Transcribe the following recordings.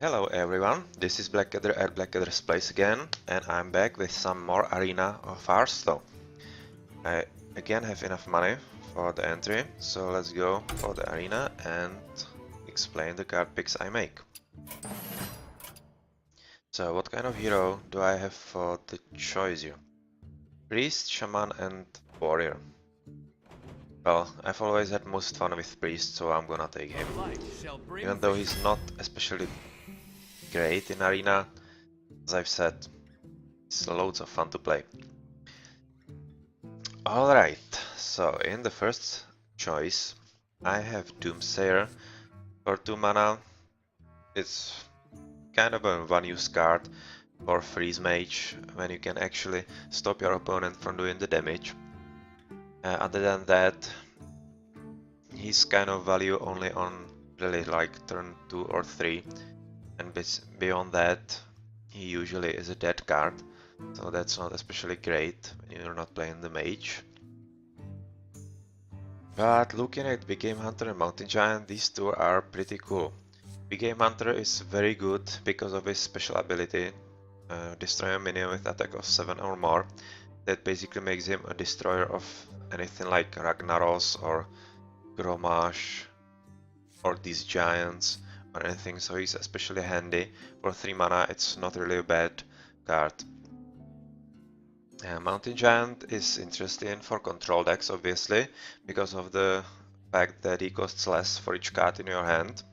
Hello everyone, this is Blackadder at Blackadder's Place again, and I'm back with some more arena of Hearthstone. I again have enough money for the entry, so let's go for the arena and explain the card picks I make. So what kind of hero do I have for the choice here? Priest, Shaman and Warrior. Well, I've always had most fun with Priest, so I'm gonna take him. Even though he's not especially great in arena, as I've said, it's loads of fun to play. Alright, so in the first choice I have Doomsayer for 2 mana. It's kind of a one-use card for Freeze Mage when you can actually stop your opponent from doing the damage. Other than that, he's kind of value only on really like turn 2 or 3, and beyond that he usually is a dead card, so that's not especially great when you're not playing the mage. But looking at Big Game Hunter and Mountain Giant, these two are pretty cool. Big Game Hunter is very good because of his special ability, destroy a minion with attack of 7 or more. That basically makes him a destroyer of anything like Ragnaros or Gromash or these giants or anything, so he's especially handy. For 3 mana it's not really a bad card. Mountain Giant is interesting for control decks, obviously, because of the fact that he costs less for each card in your hand.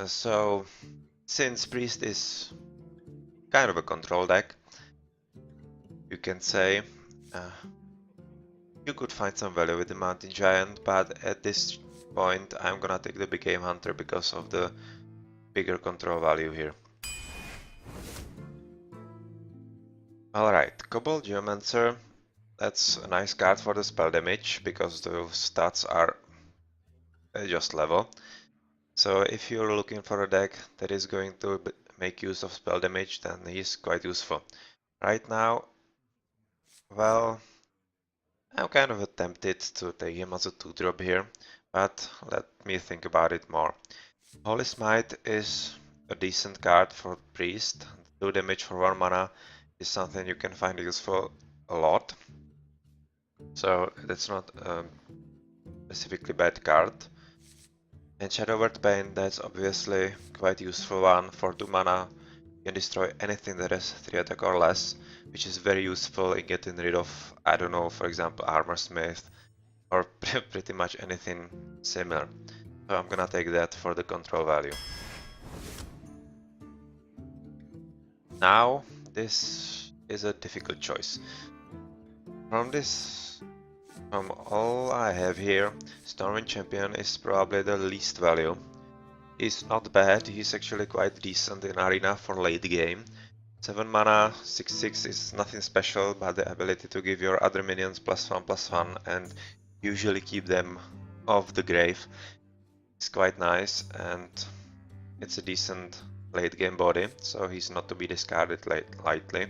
So, since Priest is kind of a control deck, you can say you could find some value with the Mountain Giant, but at this point I'm gonna take the Big Game Hunter because of the bigger control value here. Alright, Kobold Geomancer, that's a nice card for the spell damage, because those stats are just level. So if you're looking for a deck that is going to make use of spell damage, then he's quite useful. Right now, well, I'm kind of tempted to take him as a 2-drop here, but let me think about it more. Holy Smite is a decent card for Priest. 2 damage for 1 mana is something you can find useful a lot. So that's not a specifically bad card. And Shadowward Bane, that's obviously quite useful one. For 2 mana you can destroy anything that has 3 attack or less, which is very useful in getting rid of, I don't know, for example, Armorsmith or pretty much anything similar. So I'm gonna take that for the control value. Now, this is a difficult choice. From all I have here, Stormwind Champion is probably the least value. He's not bad, he's actually quite decent in arena for late game. 7 mana, 6/6 is nothing special, but the ability to give your other minions +1/+1 and usually keep them off the grave is quite nice, and it's a decent late game body, so he's not to be discarded lightly.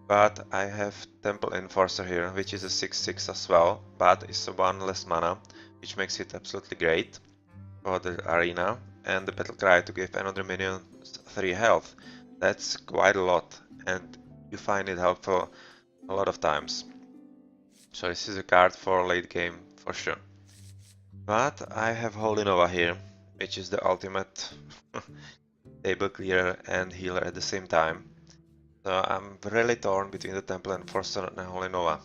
But I have Temple Enforcer here, which is a 6/6 as well, but it's a 1 less mana, which makes it absolutely great for the arena, and the Battle Cry to give another minion 3 health. That's quite a lot, and you find it helpful a lot of times. So this is a card for late game for sure. But I have Holy Nova here, which is the ultimate table clearer and healer at the same time. So I'm really torn between the Temple Enforcer and Holy Nova.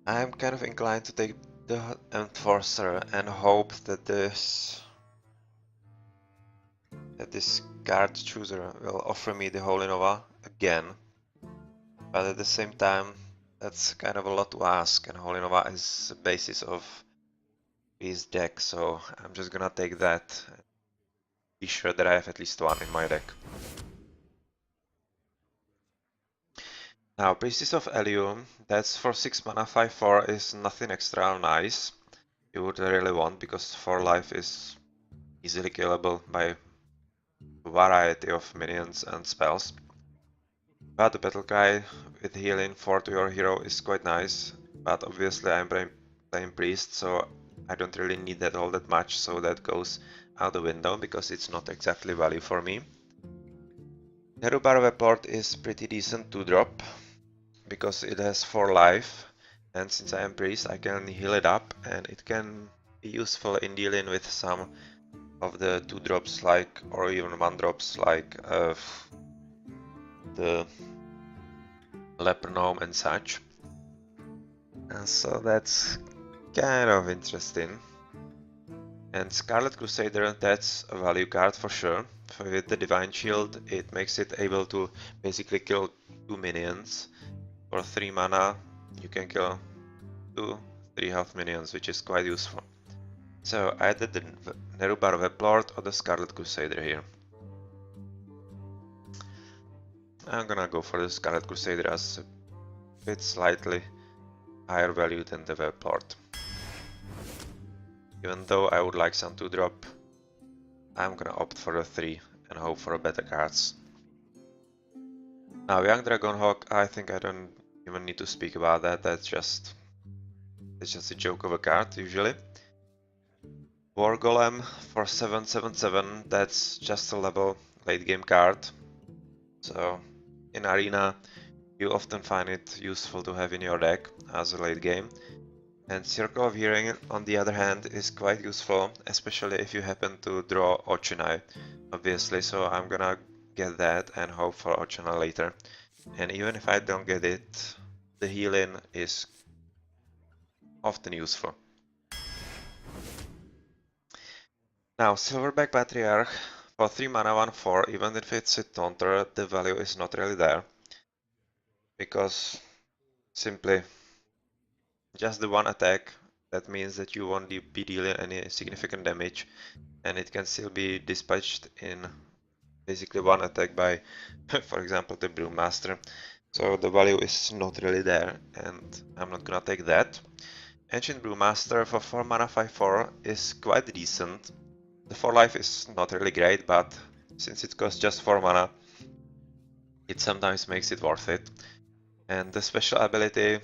I'm kind of inclined to take the Enforcer and hope that this card chooser will offer me the Holy Nova again. But at the same time, that's kind of a lot to ask, and Holy Nova is the basis of his deck, so I'm just gonna take that. Be sure that I have at least one in my deck. Now, Priestess of Elium, that's for 6 mana, 5/4 is nothing extra nice. You would really want, because 4 life is easily killable by a variety of minions and spells. But the Battle Cry with healing 4 to your hero is quite nice, but obviously I'm playing Priest, so I don't really need that all that much, so that goes out the window because it's not exactly value for me. Nerubar Weaport is pretty decent to drop because it has 4 life, and since I am priest I can heal it up, and it can be useful in dealing with some of the 2 drops like, or even 1 drops like the Leper Gnome and such. And so that's kind of interesting. And Scarlet Crusader, that's a value card for sure. With the Divine Shield, it makes it able to basically kill 2 minions. For 3 mana, you can kill 2 3 health minions, which is quite useful. So I added the Nerubar Weplord or the Scarlet Crusader here. I'm gonna go for the Scarlet Crusader as a bit slightly higher value than the Weplord. Even though I would like some 2-drop, I'm gonna opt for a 3 and hope for better cards. Now Young Dragonhawk, I think I don't even need to speak about that, that's just a joke of a card usually. War Golem for 777, that's just a level late game card. So in Arena you often find it useful to have in your deck as a late game. And Circle of Hearing, on the other hand, is quite useful, especially if you happen to draw Ochunai, obviously, so I'm gonna get that and hope for Ochunai later. And even if I don't get it, the healing is often useful. Now, Silverback Patriarch, for 3 mana 1/4, even if it's a Taunter, the value is not really there, because simply just the 1 attack, that means that you won't be dealing any significant damage, and it can still be dispatched in basically 1 attack by, for example, the Brewmaster. So the value is not really there, and I'm not gonna take that. Ancient Brewmaster for 4 mana 5/4 is quite decent. The 4 life is not really great, but since it costs just 4 mana, it sometimes makes it worth it. And the special ability,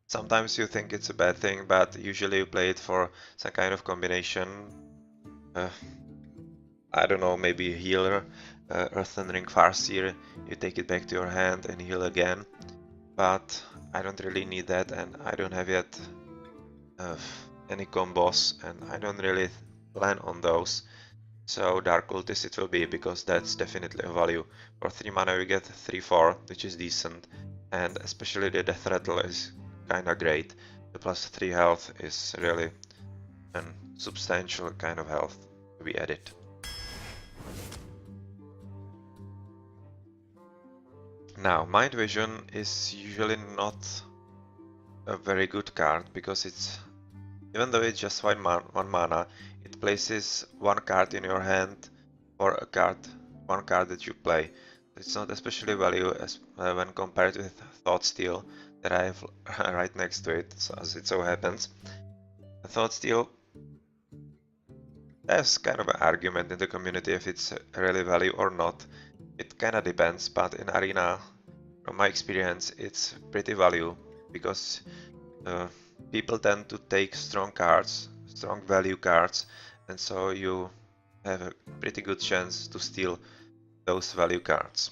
sometimes you think it's a bad thing, but usually you play it for some kind of combination. I don't know, maybe healer, Earth and Ring Farseer, you take it back to your hand and heal again. But I don't really need that, and I don't have yet any combos, and I don't really plan on those. So Dark Cultist it will be, because that's definitely a value. For 3 mana we get 3/4, which is decent, and especially the Death Rattle is kinda great. The plus 3 health is really a substantial kind of health to be added. Now, Mind Vision is usually not a very good card, because it's, even though it's just 1 mana, it places 1 card in your hand for a card, 1 card that you play. It's not especially valuable as when compared with Thought Steal that I have right next to it, so as it so happens. Thought Steal, there's kind of an argument in the community if it's really value or not. It kinda depends, but in Arena, from my experience, it's pretty value, because people tend to take strong cards, strong value cards, and so you have a pretty good chance to steal those value cards.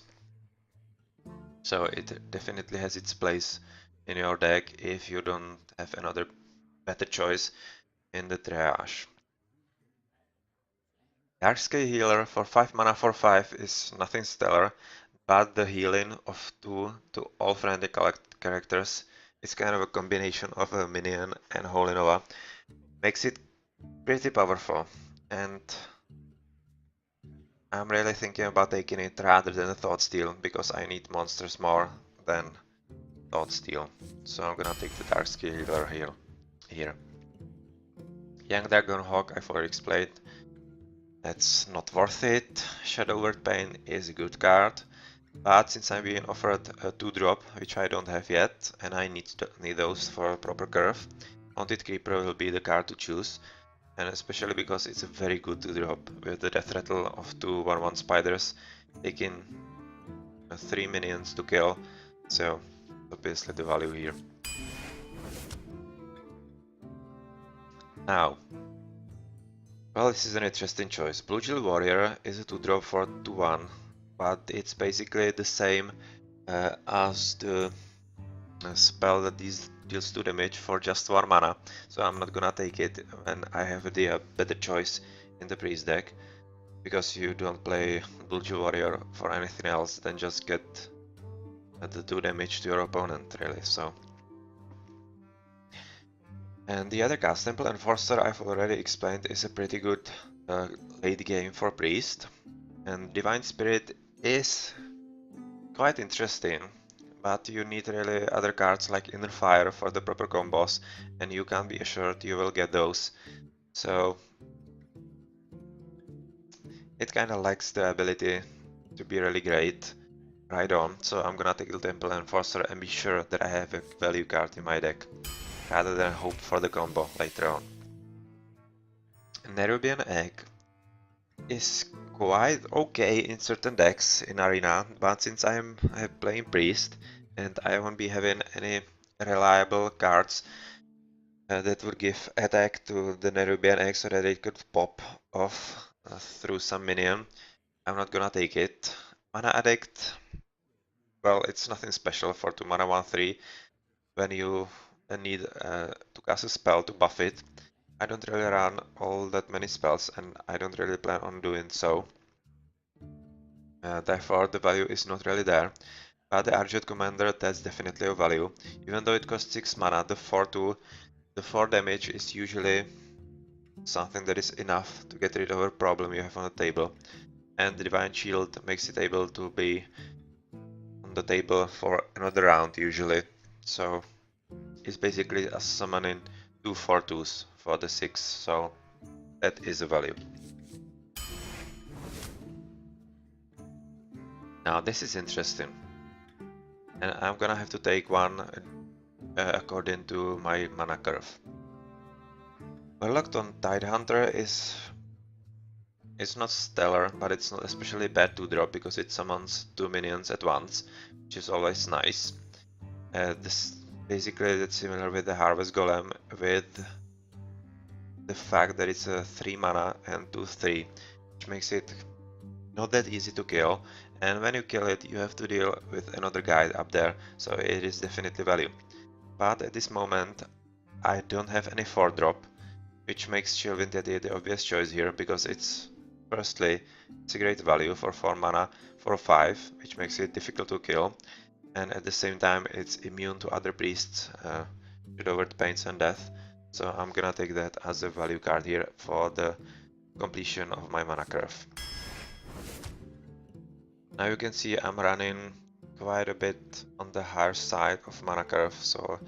So it definitely has its place in your deck if you don't have another better choice in the triage. Darkscape Healer for 5 mana for 5 is nothing stellar, but the healing of 2 to all friendly characters is kind of a combination of a minion and Holy Nova, makes it pretty powerful, and I'm really thinking about taking it rather than a Thought Steal, because I need monsters more than Thought Steal. So I'm gonna take the Darkscape Healer here. Young Dragonhawk, I've already explained. That's not worth it. Shadow Word Pain is a good card, but since I'm being offered a 2-drop, which I don't have yet, and I need those for a proper curve, Haunted Creeper will be the card to choose, and especially because it's a very good 2-drop with the Death Rattle of 2 1/1 spiders, taking 3 minions to kill, so obviously the value here. Now, well, this is an interesting choice. Blue Jewel Warrior is a 2-drop for 2-1, but it's basically the same as the spell that deals 2 damage for just 1 mana, so I'm not gonna take it when I have the better choice in the priest deck, because you don't play Blue Jewel Warrior for anything else than just get the 2 damage to your opponent, really. So. And the other cast, Temple Enforcer, I've already explained, is a pretty good late game for priest, and Divine Spirit is quite interesting, but you need really other cards like Inner Fire for the proper combos, and you can't be assured you will get those. So it kinda lacks the ability to be really great right on, so I'm gonna take the Temple Enforcer and be sure that I have a value card in my deck, rather than hope for the combo later on. Nerubian Egg is quite okay in certain decks in Arena, but since I'm playing Priest and I won't be having any reliable cards that would give attack to the Nerubian Egg so that it could pop off through some minion, I'm not gonna take it. Mana Addict, well, it's nothing special for 2 mana 1/3 when you need to cast a spell to buff it. I don't really run all that many spells and I don't really plan on doing so. Therefore, the value is not really there. But the Argent Commander, that's definitely a value. Even though it costs 6 mana, the 4 damage is usually something that is enough to get rid of a problem you have on the table. And the Divine Shield makes it able to be on the table for another round usually. So it's basically a summoning 2 4/2s for the 6, so that is a value. Now this is interesting, and I'm gonna have to take one according to my mana curve. Warlockton Tidehunter is not stellar, but it's not especially bad to drop because it summons 2 minions at once, which is always nice. This basically that's similar with the Harvest Golem, with the fact that it's a 3 mana and 2/3, which makes it not that easy to kill, and when you kill it you have to deal with another guy up there, so it is definitely value. But at this moment I don't have any 4-drop, which makes Sylvan Deity the obvious choice here, because firstly, it's a great value for 4 mana for 5, which makes it difficult to kill, and at the same time it's immune to other priests, Shadowed Pains and Death, so I'm gonna take that as a value card here for the completion of my mana curve. Now you can see I'm running quite a bit on the higher side of mana curve, so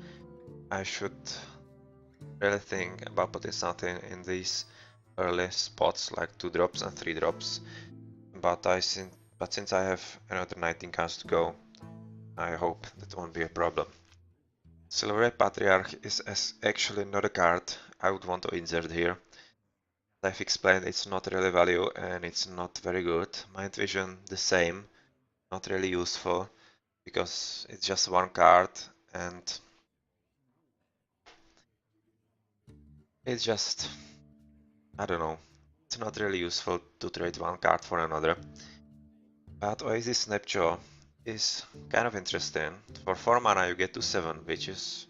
I should really think about putting something in these early spots like 2 drops and 3 drops, but since I have another 19 cards to go, I hope that won't be a problem. Silver Patriarch is actually not a card I would want to insert here. As I've explained, it's not really value and it's not very good. Mind Vision the same, not really useful because it's just one card and it's just, I don't know, it's not really useful to trade one card for another. But Oasis Snapjaw is kind of interesting. For 4 mana you get to 7, which is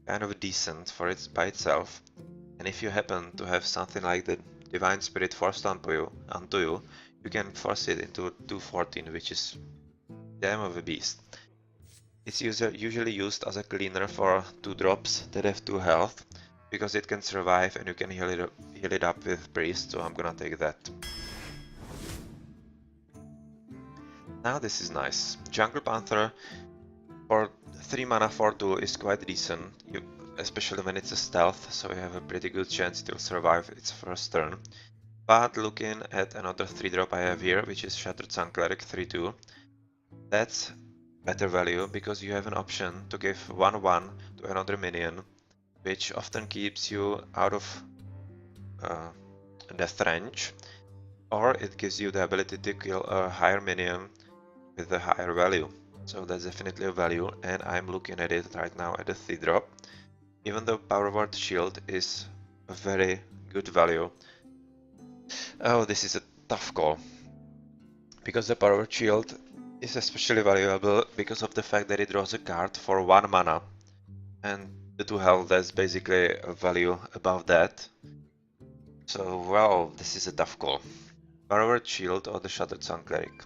kind of decent for it by itself. And if you happen to have something like the Divine Spirit forced onto you, you can force it into 2/14, which is damn of a beast. It's usually used as a cleaner for 2 drops that have 2 health, because it can survive and you can heal it up with Priest, so I'm gonna take that. Now this is nice. Jungle Panther for 3 mana 4/2 is quite decent, especially when it's a stealth, so you have a pretty good chance it will survive its first turn. But looking at another 3-drop I have here, which is Shattered Sun Cleric 3/2, that's better value because you have an option to give 1/1 to another minion, which often keeps you out of death range, or it gives you the ability to kill a higher minion with a higher value. So that's definitely a value, and I'm looking at it right now at a 3-drop. Even though Power Word Shield is a very good value. Oh, this is a tough call. Because the power shield is especially valuable because of the fact that it draws a card for 1 mana. And the 2 health, that's basically a value above that. So, well, this is a tough call. Power shield or the Shattered Sun Cleric?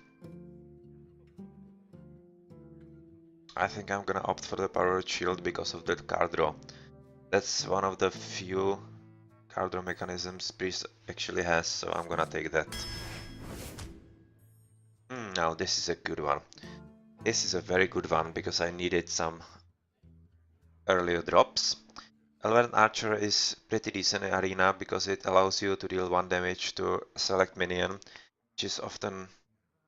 I think I'm gonna opt for the power shield because of the card draw. That's one of the few card draw mechanisms Priest actually has, so I'm gonna take that. Now this is a good one. This is a very good one because I needed some earlier drops. Elven Archer is pretty decent in Arena because it allows you to deal 1 damage to a select minion, which is often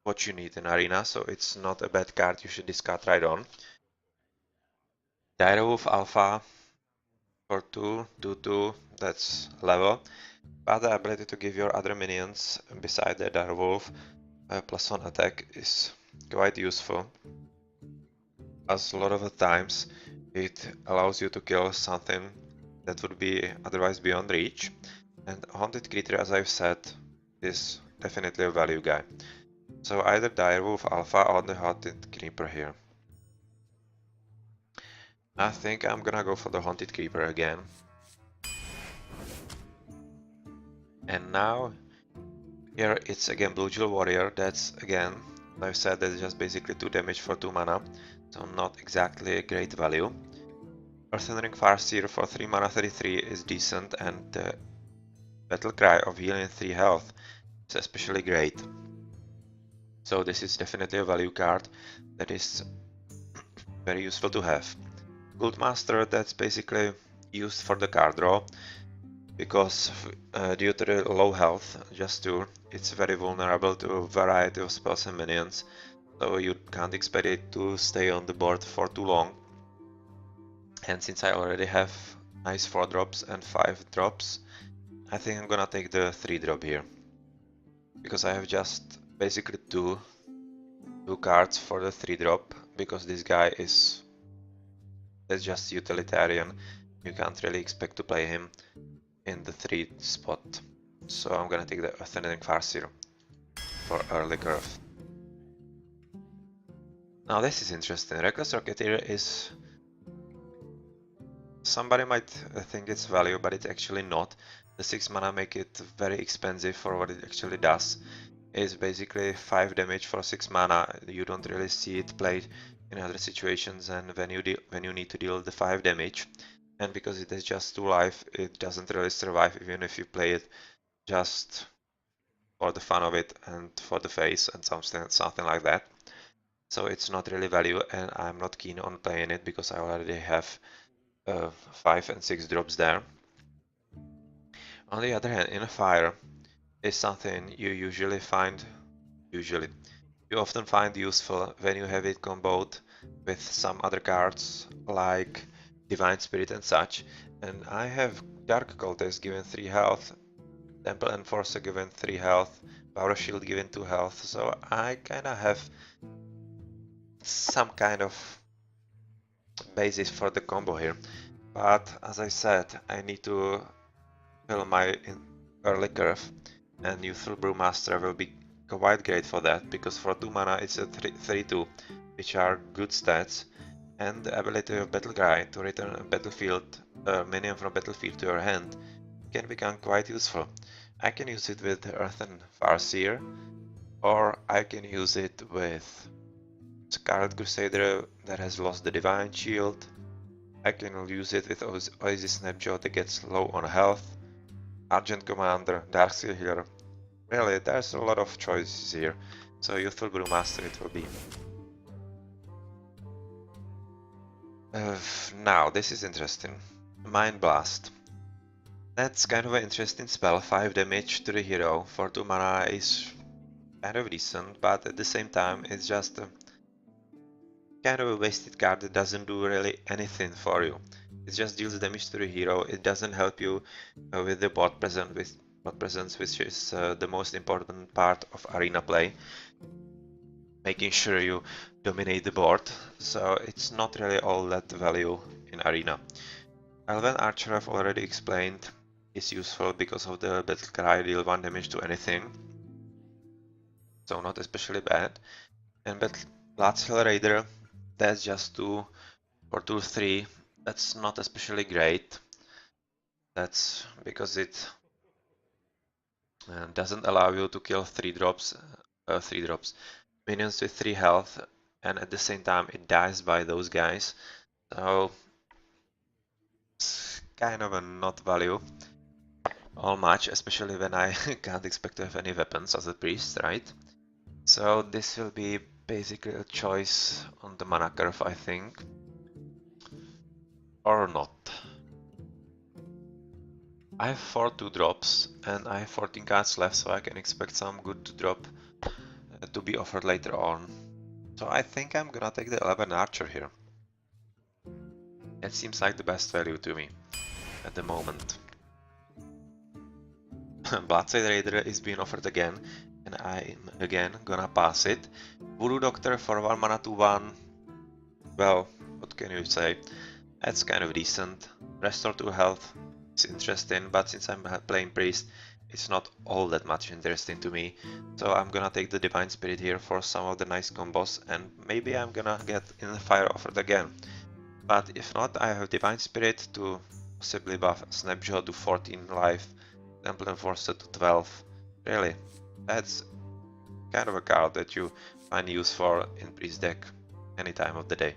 what you need in Arena, so it's not a bad card you should discard right on. Direwolf Alpha for 2, 2, that's level, but the ability to give your other minions beside the Direwolf +1 attack is quite useful, as a lot of the times it allows you to kill something that would be otherwise beyond reach, and Haunted Creature, as I've said, is definitely a value guy. So either Direwolf Alpha or the Haunted Creeper here. I think I'm gonna go for the Haunted Creeper again. And now, here it's again Blue Jewel Warrior, that's again, I've said that's just basically 2 damage for 2 mana, so not exactly a great value. Earthen Farseer for 3 mana 33 is decent, and the Battle Cry of healing 3 health is especially great. So this is definitely a value card that is very useful to have. Guildmaster, that's basically used for the card draw, because due to the low health, just 2, it's very vulnerable to a variety of spells and minions, so you can't expect it to stay on the board for too long. And since I already have nice 4 drops and 5 drops, I think I'm gonna take the 3 drop here, because I have just basically two cards for the 3 drop, because this guy is just utilitarian. You can't really expect to play him in the 3 spot. So I'm gonna take the Ascending Farseer for early curve. Now this is interesting. Reckless Rocketeer is... Somebody might think it's value, but it's actually not. The 6 mana make it very expensive for what it actually does. It's basically 5 damage for 6 mana. You don't really see it played in other situations, and when you need to deal the 5 damage, and because it has just 2 life, it doesn't really survive even if you play it just for the fun of it and for the face and something like that. So it's not really value, and I'm not keen on playing it because I already have 5 and 6 drops there. On the other hand, in a fire is something you often find useful when you have it comboed with some other cards like Divine Spirit and such. And I have Dark Cultist given 3 health, Temple Enforcer given 3 health, Power Shield given 2 health, so I kinda have some kind of basis for the combo here. But as I said, I need to fill my early curve, and Youthful Brewmaster will be quite great for that, because for 2 mana it's a 3-2, which are good stats, and the ability of Battle Cry to return a minion from battlefield to your hand can become quite useful. I can use it with Earthen Farseer, or I can use it with Scarlet Crusader that has lost the Divine Shield. I can use it with Oasis Snapshot that gets low on health, Argent Commander, Darksteel Healer. Really, there's a lot of choices here, so Youthful Brewmaster it will be. Now, this is interesting. Mind Blast. That's kind of an interesting spell, 5 damage to the hero for 2 mana is kind of decent, but at the same time it's just a kind of a wasted card that doesn't do really anything for you. It just deals damage to the hero, it doesn't help you with the board presence, which is the most important part of arena play. Making sure you dominate the board, so it's not really all that value in arena. Elven Archer I've already explained. is useful because of the battle cry deal 1 damage to anything, so not especially bad. And Bloodseal Raider, that's just 2 for 2/3. That's not especially great. That's because it doesn't allow you to kill 3 drops, minions with 3 health, and at the same time it dies by those guys. So it's kind of a not value all much, especially when I can't expect to have any weapons as a priest, right? So this will be basically a choice on the mana curve, I think. Or not. I have 4 2-drops and I have 14 cards left, so I can expect some good 2-drop to be offered later on. So I think I'm gonna take the 11 Archer here. That seems like the best value to me at the moment. Bloodside Raider is being offered again, and I'm again gonna pass it. Voodoo Doctor for 1 mana to 1. Well, what can you say? That's kind of decent. Restore 2 health is interesting, but since I'm playing Priest, it's not all that much interesting to me. So I'm gonna take the Divine Spirit here for some of the nice combos, and maybe I'm gonna get in the Fire offered again. But if not, I have Divine Spirit to possibly buff Snapshot to 14 life, Temple Enforcer to 12. Really, that's kind of a card that you find use for in Priest deck any time of the day.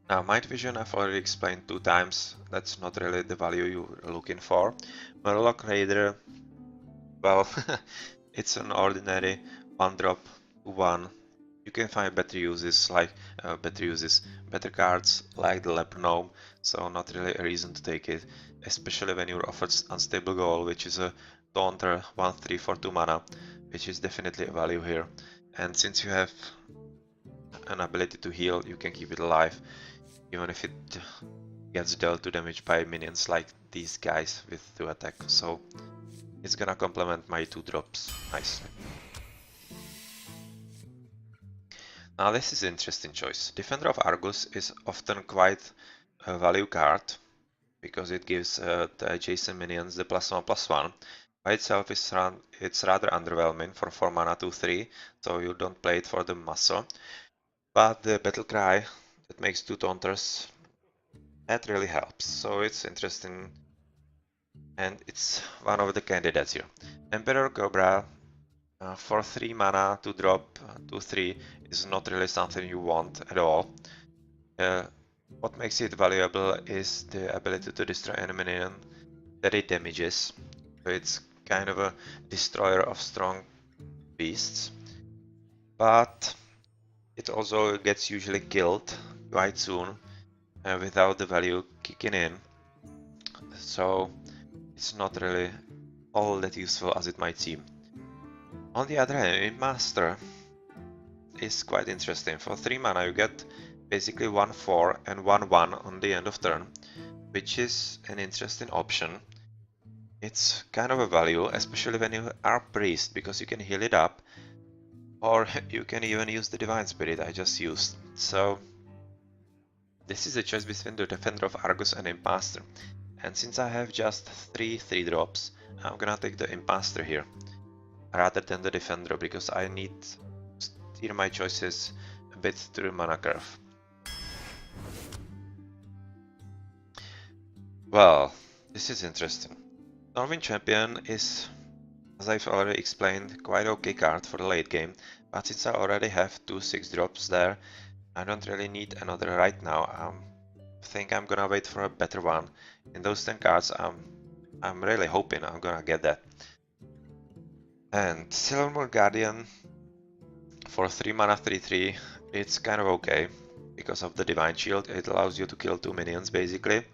Now, Might Vision I've already explained 2 times, that's not really the value you're looking for. Murloc Raider, well, it's an ordinary 1-drop to 1. You can find better uses, better cards like the Leper Gnome, so not really a reason to take it, especially when you're offered Unstable Goal, which is a Taunter 1/3 for 2 mana, which is definitely a value here. And since you have an ability to heal, you can keep it alive, even if it gets dealt to damage by minions like these guys with 2 attack, so it's gonna complement my 2 drops nicely. Now this is an interesting choice. Defender of Argus is often quite a value card because it gives the adjacent minions the +1/+1. By itself it's rather underwhelming for 4 mana 2/3, so you don't play it for the muscle. But the Battle Cry that makes 2 taunters, that really helps, so it's interesting and it's one of the candidates here. Emperor Cobra for 3 mana to drop 2/3 is not really something you want at all. What makes it valuable is the ability to destroy an minion that it damages. So it's kind of a destroyer of strong beasts. But it also gets usually killed quite soon without the value kicking in. So it's not really all that useful as it might seem. On the other hand, Master is quite interesting. For 3 mana you get basically 1/4 and 1/1 on the end of turn, which is an interesting option. It's kind of a value, especially when you are priest, because you can heal it up, or you can even use the Divine Spirit I just used. So this is a choice between the Defender of Argus and Imposter. And since I have just 3 3-drops, I'm gonna take the Imposter here, rather than the Defender, because I need to steer my choices a bit through the mana curve. Well, this is interesting. Norwin Champion is, as I've already explained, quite okay card for the late game, but since I already have 2 6-drops there, I don't really need another right now. I think I'm gonna wait for a better one. In those 10 cards, I'm really hoping I'm gonna get that. And Silvermoon Guardian for 3 mana 3/3, it's kind of okay. Because of the Divine Shield, it allows you to kill 2 minions basically,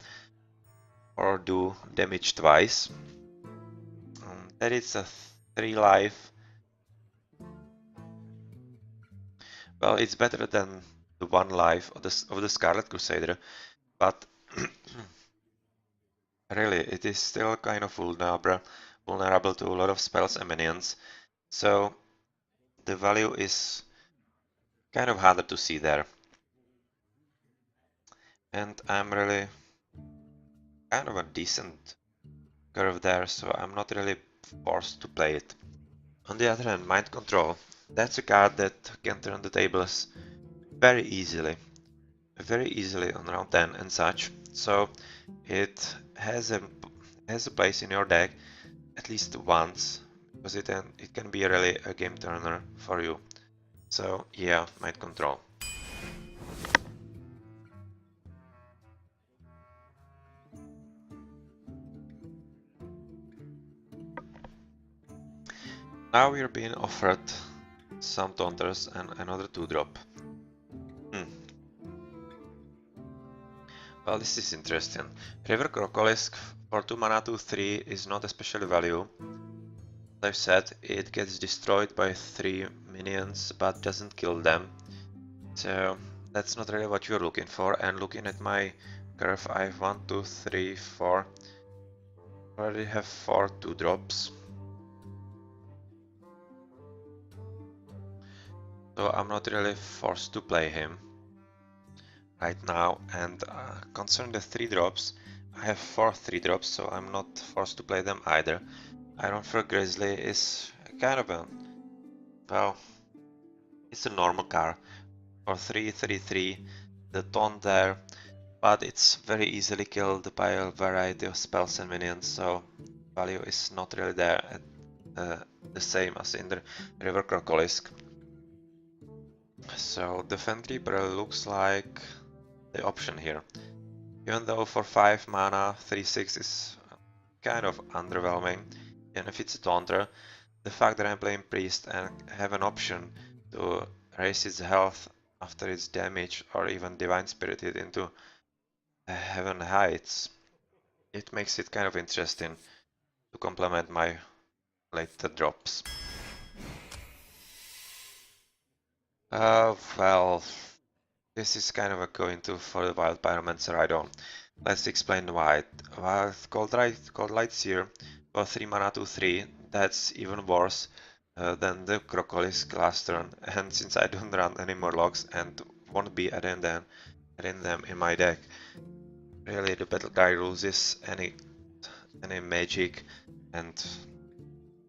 or do damage twice. That is a 3 life. Well, it's better than the 1 life of the Scarlet Crusader, but really it is still kind of vulnerable to a lot of spells and minions, so the value is kind of harder to see there. And I'm really kind of a decent curve there, so I'm not really forced to play it. On the other hand, Mind Control, that's a card that can turn the tables very easily on round 10 and such, so it has a place in your deck at least once, because it can be really a game turner for you. So yeah, Mind Control. Now we're being offered some Taunters and another 2-drop. Well, this is interesting. River Crocolisk for 2 mana 2/3 is not especially value. As I've said, it gets destroyed by 3 minions but doesn't kill them. So that's not really what you're looking for. And looking at my curve, I have 1, 2, 3, 4. I already have 4 2-drops. So I'm not really forced to play him right now. And concerning the 3-drops, I have 4 3-drops, so I'm not forced to play them either. Ironfur Grizzly is kind of a, well, it's a normal card for 3/3/3, the taunt there, but it's very easily killed by a variety of spells and minions, so value is not really there at the same as in the River Crocolisk. So the Fen Reaper looks like the option here. Even though for 5 mana 3/6 is kind of underwhelming, and if it's a taunter, the fact that I'm playing Priest and have an option to raise its health after its damage or even Divine Spirited into Heaven Heights, it makes it kind of interesting to complement my later drops. Well, this is kind of a going to for the Wild Pyromancer I don't. Let's explain why. Well, Cold Light's here for 3 mana 2/3, that's even worse than the Crocolisk last turn, and since I don't run any more logs and won't be adding them in my deck, really the battle guy loses any magic, and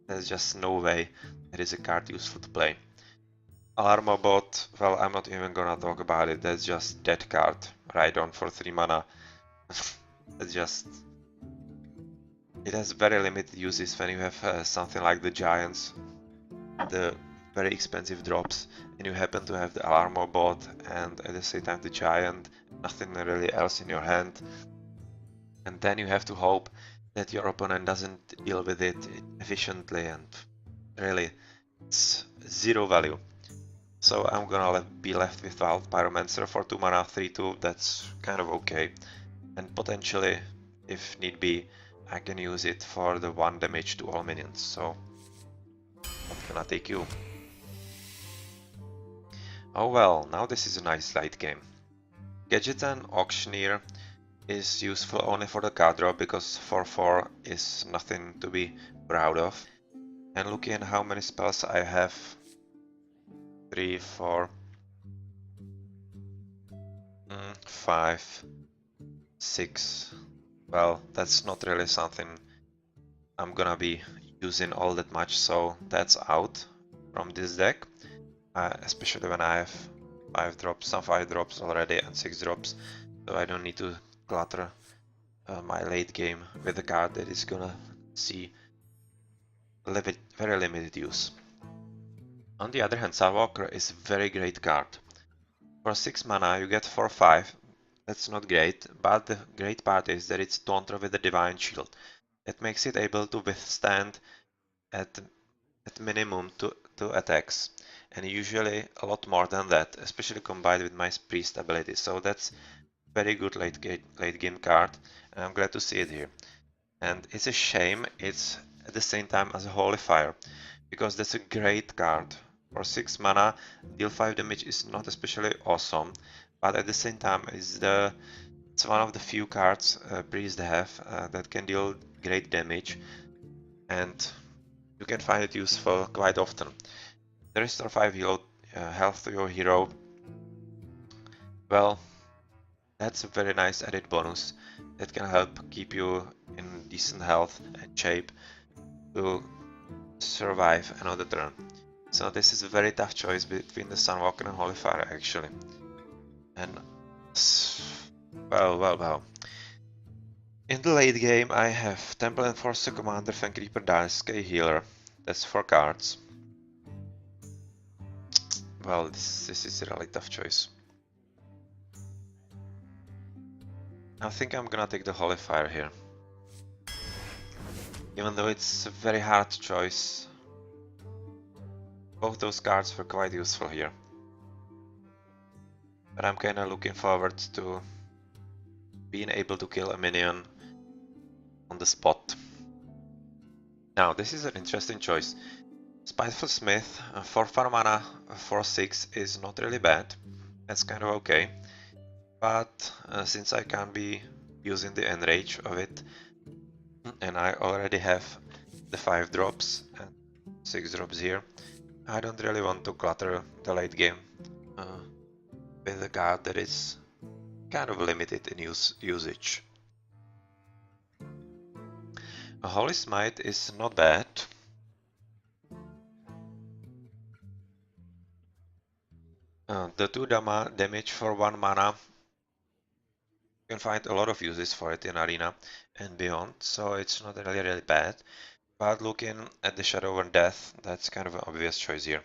there's just no way it is a card useful to play. Alarmobot, well, I'm not even gonna talk about it, that's just dead card. Rhydon for 3 mana. It's just... It has very limited uses when you have something like the Giants, the very expensive drops, and you happen to have the Alarmobot and at the same time the Giant, nothing really else in your hand. And then you have to hope that your opponent doesn't deal with it efficiently, and really, it's zero value. So I'm gonna be left with Wild Pyromancer for 2 mana 3/2, that's kind of okay. And potentially, if need be, I can use it for the 1 damage to all minions, so I'm gonna take you. Oh well, now this is a nice late game. Gadgetan Auctioneer is useful only for the card draw because 4/4 is nothing to be proud of. And looking at how many spells I have, 3, 4, 5, 6. Well, that's not really something I'm gonna be using all that much, so that's out from this deck. Especially when I have 5 drops, some 5 drops already and 6 drops, so I don't need to clutter my late game with a card that is gonna see very limited use. On the other hand, Salwalker is a very great card. For 6 mana you get 4/5, that's not great, but the great part is that it's Taunter with a Divine Shield. That makes it able to withstand at minimum 2 attacks, and usually a lot more than that, especially combined with my Priest ability, so that's very good late game card, and I'm glad to see it here. And it's a shame it's at the same time as a Holy Fire, because that's a great card. For 6 mana, deal 5 damage is not especially awesome, but at the same time it's one of the few cards priests have that can deal great damage, and you can find it useful quite often. The restore 5 health to your hero, well, that's a very nice added bonus, that can help keep you in decent health and shape to survive another turn. So this is a very tough choice between the Sunwalker and Holy Fire actually. And well. In the late game I have Temple Enforcer, Commander, Fang Reaper, Darksky, Healer. That's 4 cards. Well, this is a really tough choice. I think I'm gonna take the Holy Fire here. Even though it's a very hard choice, both those cards were quite useful here. But I'm kinda looking forward to being able to kill a minion on the spot. Now, this is an interesting choice. Spiteful Smith, 4 mana, 4/6 is not really bad. That's kind of okay. But since I can't be using the enrage of it, and I already have the 5 drops and 6 drops here, I don't really want to clutter the late game with a card that is kind of limited in usage. A Holy Smite is not bad. The 2 damage for 1 mana, you can find a lot of uses for it in Arena and beyond, so it's not really bad. But looking at the Shadow and Death, that's kind of an obvious choice here,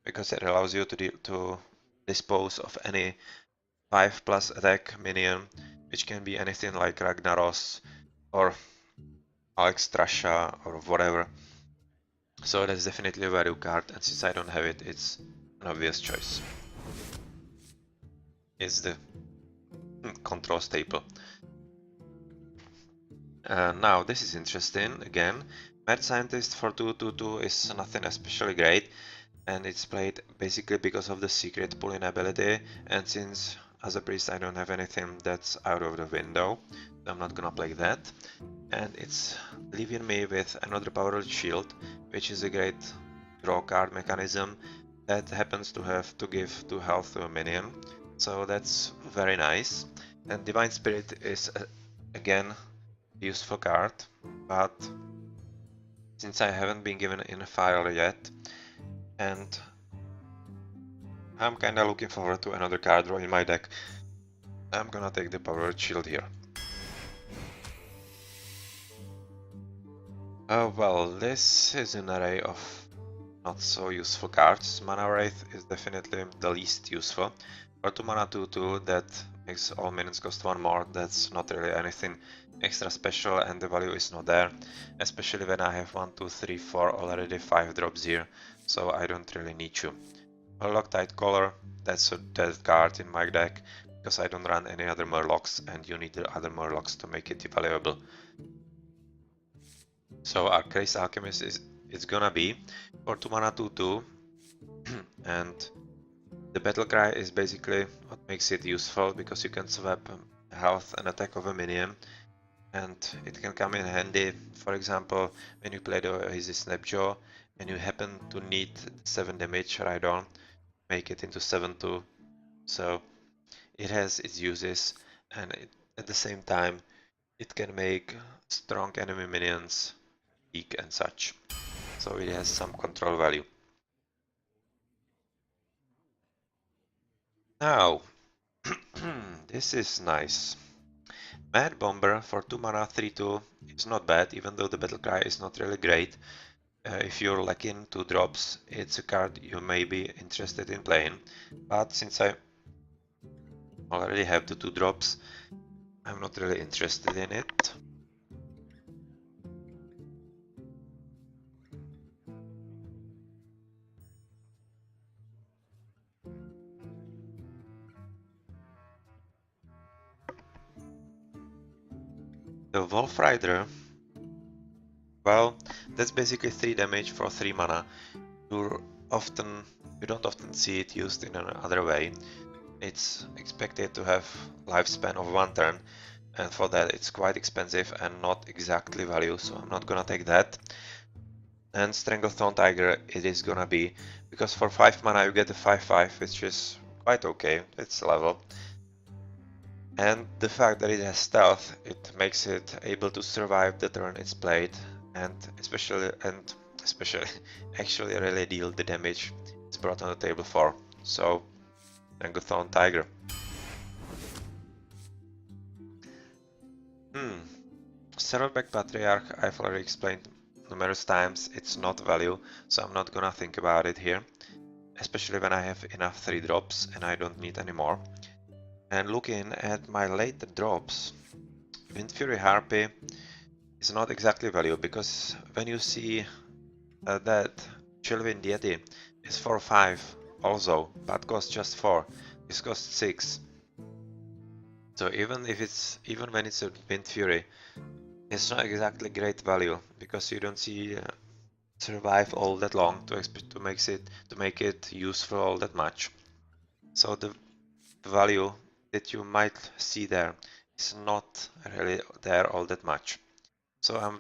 because it allows you to dispose of any 5+ attack minion, which can be anything like Ragnaros or Alex Trasha or whatever. So that's definitely a value card, and since I don't have it, it's an obvious choice. It's the control staple. Now this is interesting again. Mad Scientist for 2/2/2 is nothing especially great, and it's played basically because of the secret pulling ability, and since as a priest I don't have anything that's out of the window, so I'm not gonna play that. And it's leaving me with another Powered Shield, which is a great draw card mechanism that happens to have to give 2 health to a minion, so that's very nice. And Divine Spirit is again a useful card, but since I haven't been given in a file yet, and I'm kinda looking forward to another card draw in my deck, I'm gonna take the Powered Shield here. Well, this is an array of not so useful cards. Mana Wraith is definitely the least useful. For 2 mana 2/2 that makes all minions cost 1 more, that's not really anything extra special and the value is not there. Especially when I have 1, 2, 3, 4 already 5 drops here, so I don't really need to. Murloc Collar, that's a dead card in my deck, because I don't run any other Murlocs and you need the other Murlocs to make it valuable. So our Crazed Alchemist is gonna be for 2 mana 2/2 and the battle cry is basically what makes it useful, because you can swap health and attack of a minion, and it can come in handy, for example, when you play the Oasis Snapjaw and you happen to need 7 damage right on, make it into 7/2. So it has its uses, and at the same time it can make strong enemy minions weak and such. So it has some control value. Now, this is nice. Mad Bomber for 2 mana 3/2 is not bad, even though the battle cry is not really great. If you're lacking 2 drops, it's a card you may be interested in playing, but since I already have the 2 drops, I'm not really interested in it. The Wolf Rider, well, that's basically 3 damage for 3 mana. You don't often see it used in another way. It's expected to have lifespan of 1 turn, and for that it's quite expensive and not exactly value, so I'm not gonna take that. And Stranglethorn Tiger it is gonna be, because for 5 mana you get a 5/5, which is quite okay, it's level. And the fact that it has stealth, it makes it able to survive the turn it's played, and especially actually really deal the damage it's brought on the table for. So, Tangothorn Tiger. Saddleback Patriarch, I've already explained numerous times, it's not value, so I'm not gonna think about it here. Especially when I have enough 3 drops and I don't need any more. And looking at my later drops, Wind Fury Harpy is not exactly value, because when you see that Chillwind Yeti is 4-5 also, but costs just 4, this costs 6. So even when it's a Wind Fury, it's not exactly great value, because you don't see survive all that long to make it useful all that much. So the value that you might see there is not really there all that much. So I'm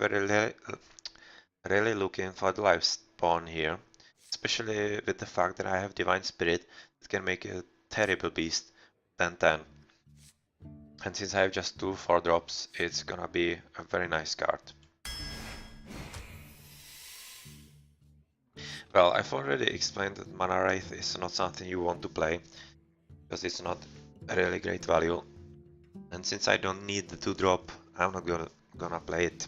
really looking for the life spawn here, especially with the fact that I have Divine Spirit that can make a terrible beast 10-10. And since I have just 2 4-drops, it's gonna be a very nice card. Well, I've already explained that Mana Wraith is not something you want to play, because it's not a really great value. And since I don't need the 2-drop, I'm not gonna play it.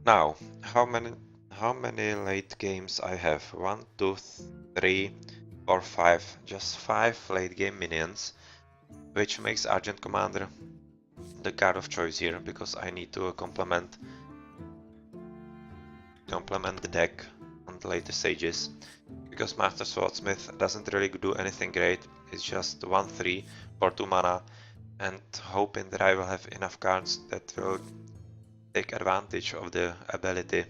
Now, how many late games I have? 1, 2, 3, 4, 5. Just 5 late game minions, which makes Argent Commander the card of choice here, because I need to complement the deck on the later stages. Because Master Swordsmith doesn't really do anything great, it's just 1-3 for 2 mana, and hoping that I will have enough cards that will take advantage of the ability.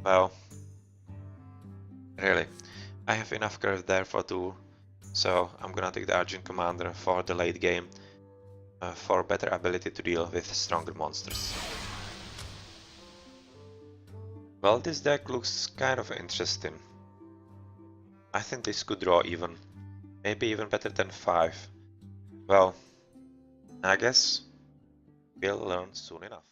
Well, really, I have enough curve there for 2, so I'm gonna take the Argent Commander for the late game, for better ability to deal with stronger monsters. Well, this deck looks kind of interesting. I think this could draw even, maybe even better than 5. Well, I guess we'll learn soon enough.